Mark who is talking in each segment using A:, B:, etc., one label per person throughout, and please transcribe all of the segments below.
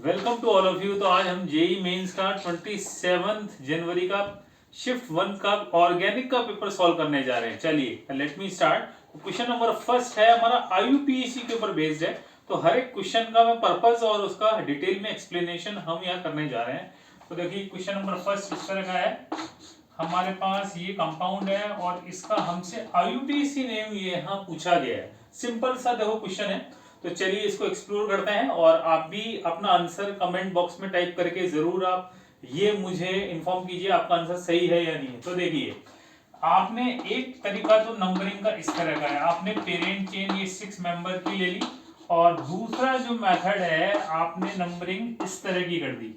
A: Welcome to all of you. तो आज हम जेई मेंस का 27 जनवरी का शिफ्ट 1 का ऑर्गेनिक का पेपर सॉल्व करने जा रहे हैं। चलिए let me start. Question number first है हमारा आईयूपीएसी के ऊपर बेस्ड है। तो हर एक क्वेश्चन का मैं पर्पस और उसका डिटेल में एक्सप्लेनेशन हम यहाँ करने जा रहे हैं। तो देखिए क्वेश्चन नंबर फर्स्ट इस तरह का है। हमारे पास ये कंपाउंड है और इसका हमसे आईयूपीएसी नेम ये यहाँ पूछा गया है। सिंपल सा देखो क्वेश्चन है। तो चलिए इसको एक्सप्लोर करते हैं और आप भी अपना आंसर कमेंट बॉक्स में टाइप करके जरूर आप ये मुझे इन्फॉर्म कीजिए आपका आंसर सही है या नहीं है। तो देखिए आपने एक तरीका तो नंबरिंग का इस तरह का है, आपने पेरेंट चेन ये 6 मेंबर की ले ली और दूसरा जो मेथड है आपने नंबरिंग इस तरह की कर दी,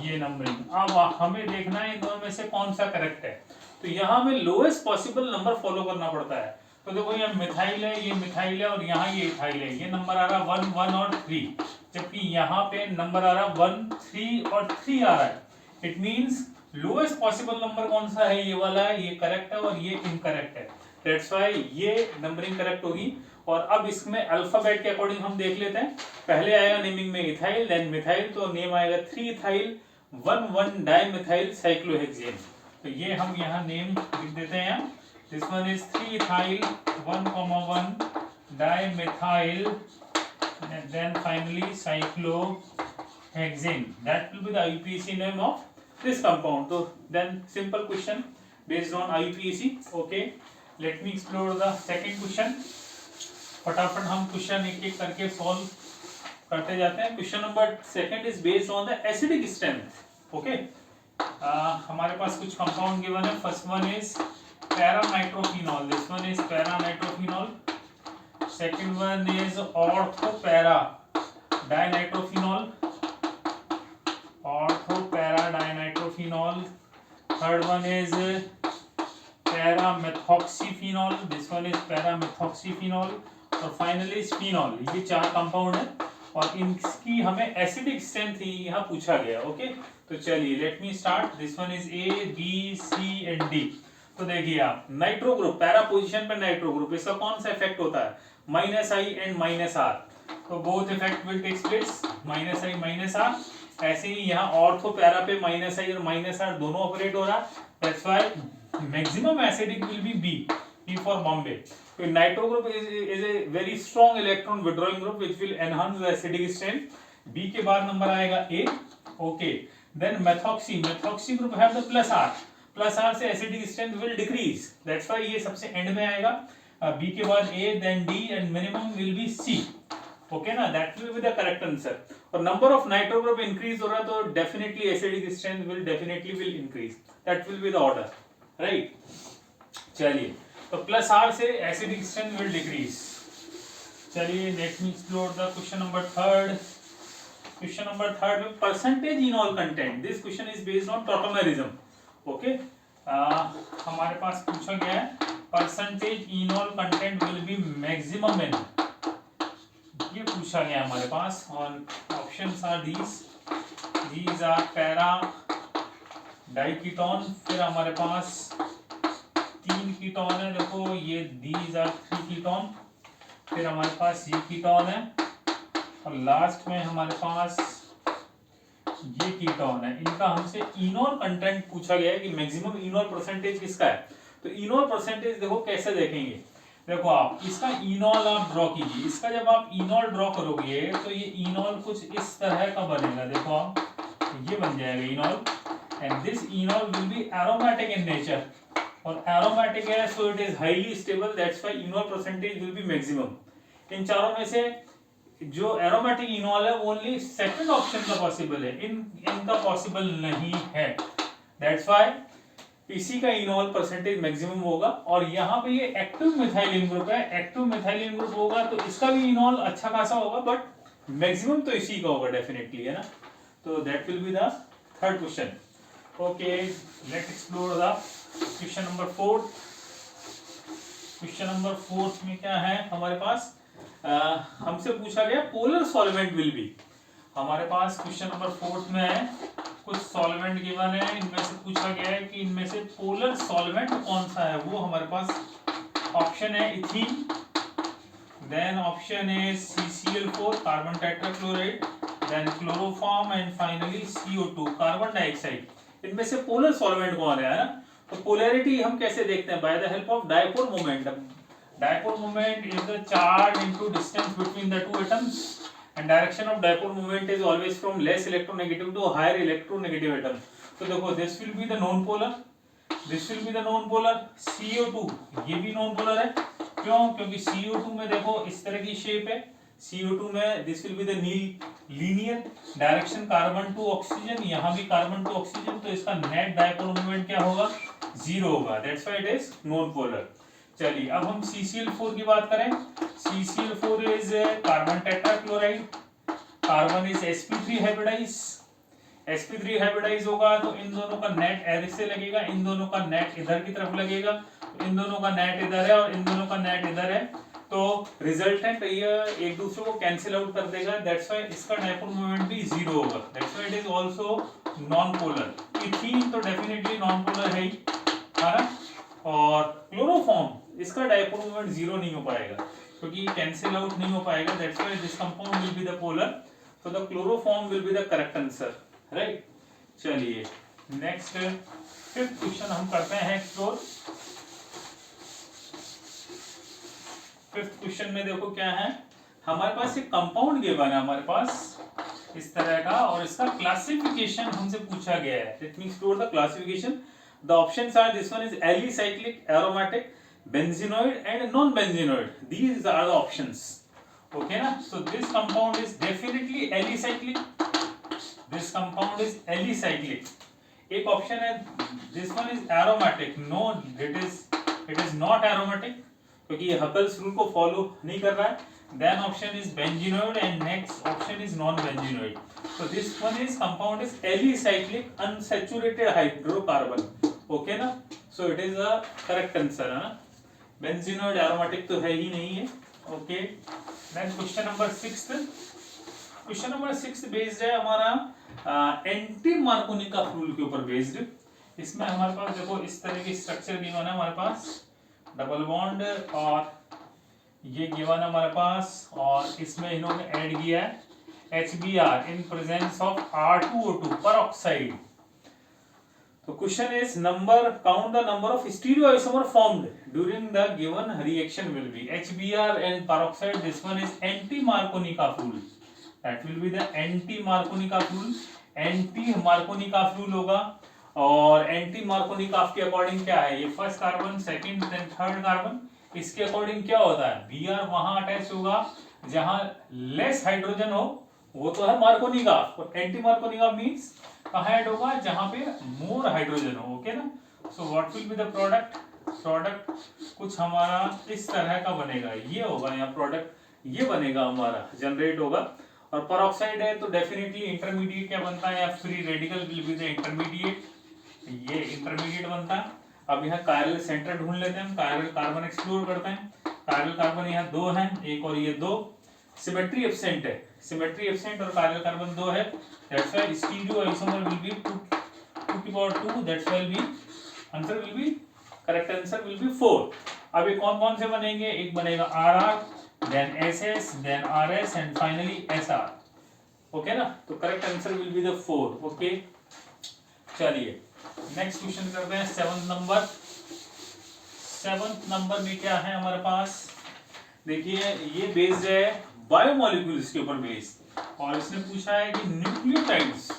A: ये नंबरिंग। अब हमें देखना है इन दोनों में से कौन सा करेक्ट है। तो यहाँ हमें लोएस्ट पॉसिबल नंबर फॉलो करना पड़ता है। तो देखो ये मिथाइल है, ये मिथाइल है और यहाँ ये इथाइल है। ये नंबर आ रहा 1 1 और 3, जबकि यहाँ पे नंबर आ रहा 1 3 और 3 आ रहा है। It means lowest possible number कौन सा है, ये वाला है, ये करेक्ट है और ये इनकरेक्ट है। दैट्स व्हाई ये नंबरिंग करेक्ट होगी। और अब इसमें अल्फाबेट के अकॉर्डिंग हम देख लेते हैं। पहले आएगा नेमिंग में इथाइल, देन मिथाइल, तो नेम आएगा 3 इथाइल 1 1 डाइमिथाइल साइक्लोहेक्सेन। तो ये हम यहाँ नेम लिख देते हैं। This one is 3 ethyl 1,1 dimethyl and then finally cyclohexane. That will be the IUPAC name of this compound. So then simple question based on IUPAC. Okay, let me explore the second question. फटाफट हम question एक एक करके solve करते जाते हैं। Question number second is based on the acidic strength. Okay, हमारे पास कुछ कंपाउंड गिवन है। First one is paranitrophenol, this one is paranitrophenol. Second one is orthopara dinitrophenol, orthopara dinitrophenol. Third one is paramethoxyphenol, this one is paramethoxyphenol. और finally स्फीनॉल। ये 4 compound है और इनकी हमें एसिडिक स्ट्रेंथ ही यहाँ पूछा गया। ओके, तो चलिए let me start. This one is A B C and D. तो देखिए आप नाइट्रो ग्रुप, पैरा पोजीशन पे नाइट्रो ग्रुप, इसका कौन सा इफेक्ट होता है, -I एंड -R। तो both effect will take place, -I -R। ऐसे ही यहाँ ऑर्थो पैरा पे -I और -R दोनों ऑपरेट हो रहा। That's why maximum acidic will be B, B for Bombay. So nitro group is a very strong electron withdrawing group which will enhance the acidic strength. B के बाद number आएगा A. Okay. Then methoxy group have the plus R. Plus R से acidic strength will decrease. That's why ये सबसे end में आएगा। B के बाद A, then D and minimum will be C. Okay ना? That will be the correct answer. और number of nitro group increase हो रहा तो definitely acidic strength will definitely increase. That will be the order. Right? चलिए तो plus R से acidic strength will decrease. चलिए let me explore the question number third. Question number third में percentage enol content, this question is based on tautomerism. Okay, हमारे पास पूछा गया है percentage enol content will be maximum in, ये पूछा गया हमारे पास। और options are these are para diketone, फिर हमारे पास 3 कीटोन है। देखो ये दीज आर 3 कीटोन, फिर हमारे पास ये कीटोन है और लास्ट में हमारे पास ये कीटोन है। इनका हमसे इनॉल कंटेंट पूछा गया है कि मैक्सिमम इनॉल परसेंटेज किसका है। तो इनॉल परसेंटेज देखो कैसे देखेंगे। देखो आप इसका इनॉल आप ड्रॉ कीजिए। इसका जब आप इनॉल ड्रॉ करोगे तो ये इनॉल कुछ इस तरह का बनेगा। देखो आप ये बन जाएगा enol and this enol will be aromatic in nature और एरोमेटिक है so it is highly stable. That's why enol percentage will be maximum. इन चारों में से जो एरोमेटिक इनॉल है वो ओनली सेकंड ऑप्शन का पॉसिबल है, इनका पॉसिबल नहीं है। दैट्स व्हाई इसी का इनॉल परसेंटेज मैक्सिमम होगा। और यहाँ पे ये एक्टिव मिथाइलिन ग्रुप है, एक्टिव मिथाइलिन ग्रुप होगा तो इसका भी इनॉल अच्छा खासा होगा, बट मैक्सिमम तो इसी का होगा डेफिनेटली, है ना। तो that will be the third question. Okay, let's explore the question number 4। Question number 4 में क्या है हमारे पास, हमसे पूछा गया पोलर सॉल्वेंट विल बी। हमारे पास क्वेश्चन नंबर 4 में है कुछ सॉल्वेंट गिवन है, इनमें से पूछा गया है कि इनमें से पोलर सॉल्वेंट कौन सा है। वो हमारे पास ऑप्शन है इथीन, देन ऑप्शन है CCl4 carbon tetrachloride, then chloroform and finally CO2 carbon dioxide. इनमें से पोलर सॉल्वेंट कौन है ना? तो पोलैरिटी हम कैसे देखते हैं? By the help of dipole moment. Dipole moment is the charge into distance between the two atoms and direction of dipole moment is always from less electronegative to higher electronegative atom. तो देखो this will be the non polar, this will be the non polar. CO2 ये भी non polar है। क्यों? क्योंकि CO2 में देखो इस तरह की शेप है। CO2 में this will be the linear direction carbon to oxygen, यहाँ भी कार्बन टू ऑक्सीजन, तो इसका नेट डायपोल मोमेंट क्या होगा? 0 होगा। That's why it is non polar. चलिए अब हम CCl4 की बात करें। CCl4 is carbon tetrachloride, carbon is sp3 hybridize. sp3 hybridize होगा तो इन दोनों का नेट ऐसे लगेगा, इन दोनों का नेट इधर की तरफ लगेगा, इन दोनों का नेट इधर है और इन दोनों का नेट इधर है, तो रिजल्टेंट ये एक दूसरे को कैंसिल आउट कर देगा। दैट्स व्हाई इसका डायपोल मोमेंट भी 0 होगा। That's why it is also known polar. Ethene तो डेफिनेटली नॉन पोलर है ही, है ना? और क्लोरोफॉर्म इसका डायपोल मोमेंट 0 नहीं हो पाएगा क्योंकि कैंसिल आउट नहीं हो पाएगा। That's why this compound will be the polar, so the chloroform will be the correct answer, right? चलिए नेक्स्ट फिफ्थ क्वेश्चन हम करते हैं एक्सप्लोर। फिफ्थ क्वेश्चन में देखो क्या है, हमारे पास एक कंपाउंड गिवन है हमारे पास इस तरह का, और इसका क्लासिफिकेशन हमसे पूछा गया है। Late me explore the classification. The options are, this one is alicyclic, aromatic, benzenoid and non-benzenoid. These are the options. Okay na? So this compound is definitely alicyclic. This compound is alicyclic. एक option है, this one is aromatic. No, it is not aromatic क्योंकि ये Hubble's rule को follow नहीं कर रहा है. Then option is benzenoid and next option is non-benzenoid. So this one is compound is alicyclic unsaturated hydrocarbon. Okay ना? So it is a correct answer है ना? Benzenoid aromatic तो है ही नहीं है. Okay. Then question number 6th. Question number 6 based है हमारा anti मार्कोनिका rule के ऊपर बेस्ड। इसमें हमारे पास देखो इस तरह की स्ट्रक्चर गिवन है हमारे पास, डबल बॉन्ड, और ये गिवन है हमारे पास, और इसमें इन्होंने ऐड किया है HBr in presence of R2O2 peroxide। तो question is number, count the number of stereoisomer formed during the given reaction will be HBr and peroxide। This one is anti Markovnikov rule, that will be the anti Markovnikov rule. Anti Markovnikov rule होगा, और anti Markovnikov के according क्या है, ये first carbon, second, then third carbon, इसके according क्या होता है, Br वहां अटैच होगा जहां लेस हाइड्रोजन हो, वो तो है मार्कोनिकॉफ, और एंटी मार्कोनिकॉफ मींस कहां ऐड होगा, जहां पे मोर हाइड्रोजन हो। ओके ना? So what will be the product? Product कुछ हमारा इस तरह का बनेगा, ये होगा यहाँ प्रोडक्ट, ये बनेगा हमारा, जनरेट होगा। और पेरोक्साइड है तो डेफिनेटली इंटरमीडिएट क्या बनता है, या free radical will be the intermediate, ये इंटरमीडिएट बनता है। अब यहाँ कायरल सेंटर ढूंढ लेते हैं हम, कायरल कार्बन एक्सप्लोर करते हैं। कायरल कार्बन यहाँ 2 है, एक और ये 2, सिमेट्री एब्सेंट है, सिमेट्री एब्सेंट और कायरल कार्बन 2 है। दैट्स व्हाई स्टीरियोआइसोमर विल बी 2 की power 2, that's why will be answer will B, correct answer will B 4। अब ये कौन कौन से बनेंगे, एक बनेगा RR, then SS, then RS and finally SR। Okay ना? तो correct answer will be the 4। Okay, चलिए नेक्स्ट क्वेश्चन करते हैं 7th नंबर। 7th नंबर में क्या है हमारे पास, देखिए ये बेस्ड है बायोमोलिक्यूल्स के ऊपर बेस्ड, और इसने पूछा है कि nucleotides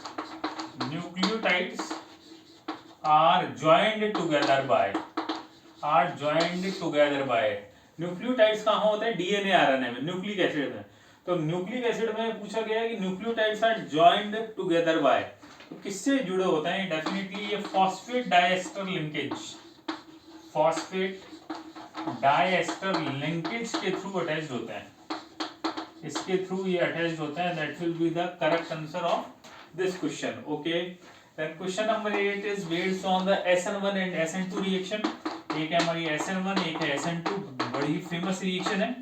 A: are joined together by, nucleotides कहाँ होते हैं, DNA RNA में, न्यूक्लिक एसिड में। तो न्यूक्लिक एसिड में पूछा गया है कि nucleotides are joined together by, तो किससे जुड़े होते हैं, डेफिनेटली ये phosphate diester linkage, phosphate diester linkage के थ्रू अटैच्ड होते हैं, इसके थ्रू ये अटैच्ड होते हैं। That will be the correct answer of this question. Okay, then question number 8 is based on the SN1 and SN2 reaction. एक है हमारी SN1, एक है SN2, बड़ी फेमस रिएक्शन है।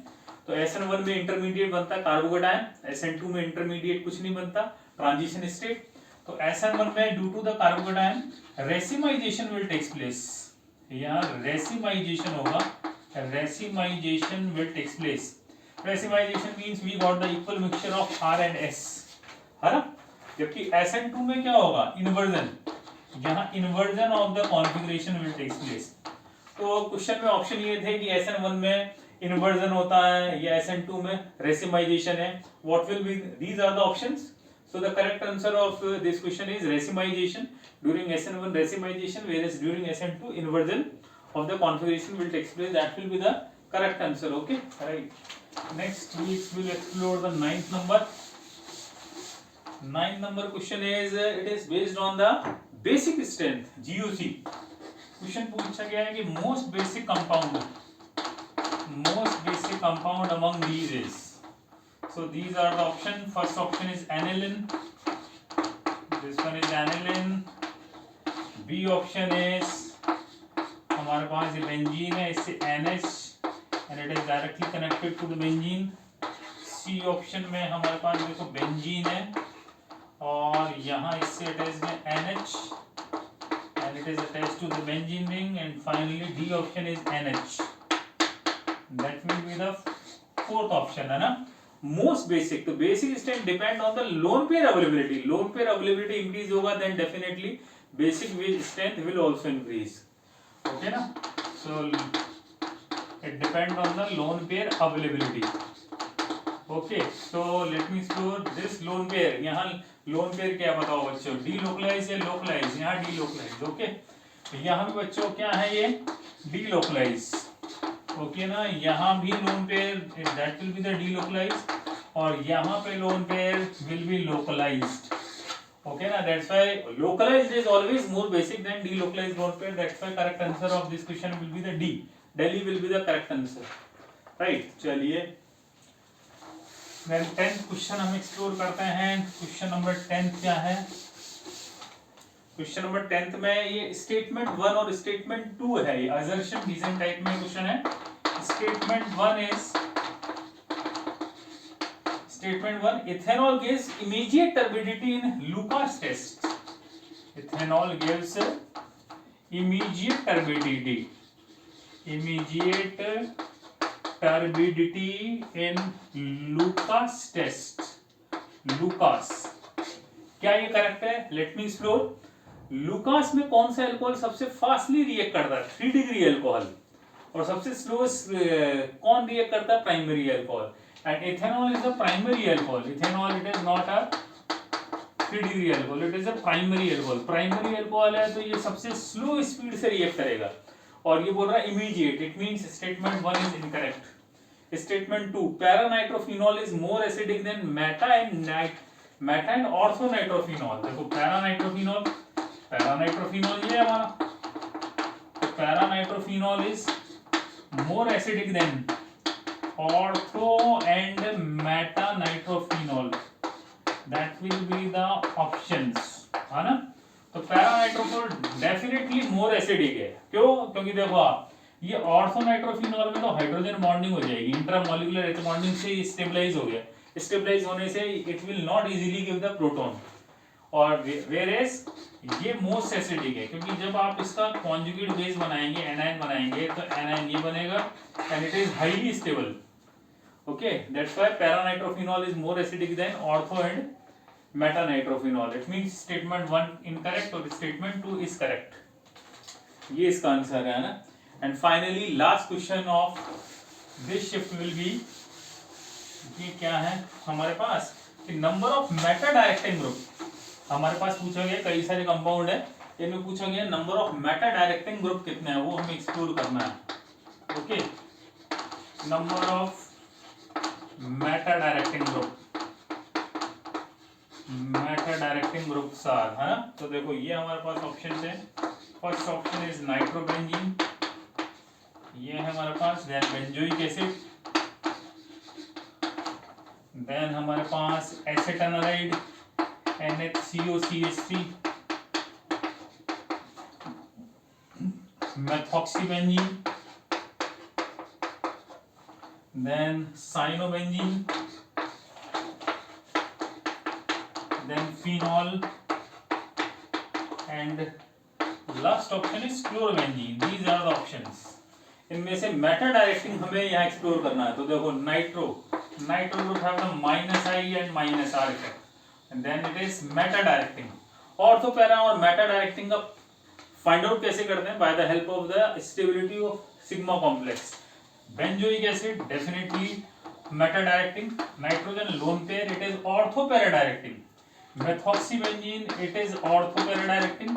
A: तो SN1 में इंटरमीडिएट बनता है कार्बोकेटायन, SN2 में इंटरमीडिएट कुछ नहीं बनता, ट्रांजिशन स्टेट। तो SN1 में due to the carbocation racemization will takes place, यहाँ रेसिमाइजेशन होगा, racemization will takes place. Racemization means we got the equal mixture of R and S, जबकि SN2 में क्या होगा, इन्वर्जन, यहाँ inversion of the configuration will take place. तो question में option ये थे कि SN1 में इन्वर्जन होता है या SN2 में रेसिमाइजेशन है। What will be, these are the options. So the correct answer of this question is racemization. During SN1 racemization, whereas during SN2 inversion of the configuration will take place. That will be the correct answer. Okay, right. Next we will explore the ninth number. Ninth number question is it is based on the basic strength GOC. Question पूछा गया है कि most basic compound among these is. So these are the option. First option is aniline. This one is aniline. B option is हमारे पास ये benzene है, इससे NH and it is directly connected to the benzene. C option में हमारे पास देखो benzene है और यहाँ इससे attached है NH and it is attached to the benzene ring. And finally D option is NH. That will be the fourth option है ना. Most basic, तो basic strength depend on the lone pair availability. Lone pair availability increase होगा then definitely basic strength will also increase. Okay ना? So it depend on the lone pair availability. Okay, so let me explore this lone pair. यहाँ lone pair क्या बताओ बच्चों? delocalize या localize? यहाँ delocalize. Okay, यहाँ भी बच्चों क्या है ये? delocalize. ओके ना, यहाँ भी lone pair that will be the delocalized और यहाँ पे lone pair will be localized. Okay ना, that's why localized is always more basic than delocalized lone pair. That's why correct answer of this question will be the D. Delhi will be the correct answer. Right, चलिए then 10th question हम explore करते हैं. Question number 10 क्या है? Question number 10th में ये statement 1 और statement 2 है. ये असर्शन डिजाइन टाइप में क्वेश्चन है. Statement 1 is statement 1 ethanol gives immediate turbidity in Lucas test. Ethanol gives immediate turbidity in Lucas test. Lucas, क्या ये करेक्ट है? Late me explore. लुकास में कौन सा अल्कोहल सबसे फास्टली रिएक्ट करता है? 3 डिग्री अल्कोहल. और सबसे स्लोएस्ट कौन रिएक्ट करता है? Primary alcohol. And ethanol is the primary alcohol. Ethanol it is not a 3 degree alcohol, it is a primary alcohol. Primary alcohol है तो ये सबसे स्लो स्पीड से रिएक्ट करेगा. और ये बोल रहा है immediate. It means statement 1 is incorrect. Statement 2 paranitrophenol is more acidic than meta and orthonitrophenol. देखो पैरानाइट्रोफिनॉल ये हमारा, तो paranitrophenol is more acidic than ortho and metanitrophenol. That will be the options, है ना. तो पैरानाइट्रोफिनॉल डेफिनेटली मोर एसिडिक है. क्यों? क्योंकि देखो आप ये ऑर्थोनाइट्रोफिनॉल में तो हाइड्रोजन बॉन्डिंग हो जाएगी, इंट्रामोलिकुलर बॉन्डिंग से स्टेबलाइज हो गया. स्टेबलाइज होने से it will not easily give the proton. और वेरेस ये मोस्ट एसिडिक है क्योंकि जब आप इसका कॉन्जुगेट बेस बनाएंगे, एनाइन बनाएंगे, तो एनाइन ये बनेगा and it is highly stable. Okay, that's why paranitrophenol is more acidic than ortho and metanitrophenol. It means statement 1 incorrect और स्टेटमेंट 2 इज करेक्ट. ये इसका आंसर है ना. And finally last question of this shift will be, ये क्या है हमारे पास कि number of meta directing group. हमारे पास पूछा गया, कई सारे कंपाउंड है, इनमें पूछा गया number of meta directing group कितने हैं, वो हमें एक्सप्लोर करना है. Okay, number of meta directing groups are, है ना. तो देखो ये हमारे पास ऑप्शन है. फर्स्ट ऑप्शन इज नाइट्रोबेंजीन, ये है हमारे पास. देन बेंजोइक एसिड, देन हमारे पास एसेटानालाइड NHCOCH3, methoxybenzene, then cyanobenzene, then phenol, and last option is chlorobenzene. These are the options. इनमें से मेटा डायरेक्टिंग हमें यहाँ एक्सप्लोर करना है. तो देखो nitro group have the -I and -R effect. And then it is meta directing. Ortho para और meta directing का फाइंड आउट कैसे करते हैं? By the help of the stability of sigma complex. Benzoic acid definitely meta directing, nitrogen lone pair it is ortho para directing, methoxybenzene it is ortho para directing,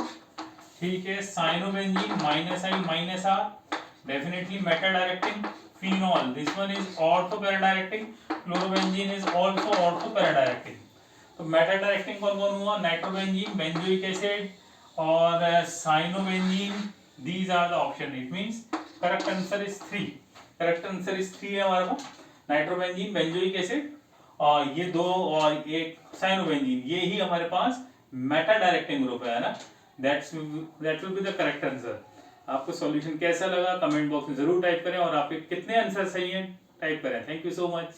A: ठीक है। Cyanobenzene -I-R definitely meta directing, phenol this one is ortho para directing, chlorobenzene is also ortho para directing. तो meta directing कौन कौन हुआ? Nitrobenzene, benzoic acid और cyanobenzene, these are the option. It means correct answer is 3। Correct answer is 3 है हमारे पास, nitrobenzene, benzoic acid और ये दो और एक साइनोबेंजीन, ये ही हमारे पास मेटा डायरेक्टिंग ग्रुप है ना। That will be the correct answer. आपको सॉल्यूशन कैसा लगा कमेंट बॉक्स में जरूर टाइप करें और आपके कितने आंसर सही हैं टाइप करें। Thank you so much.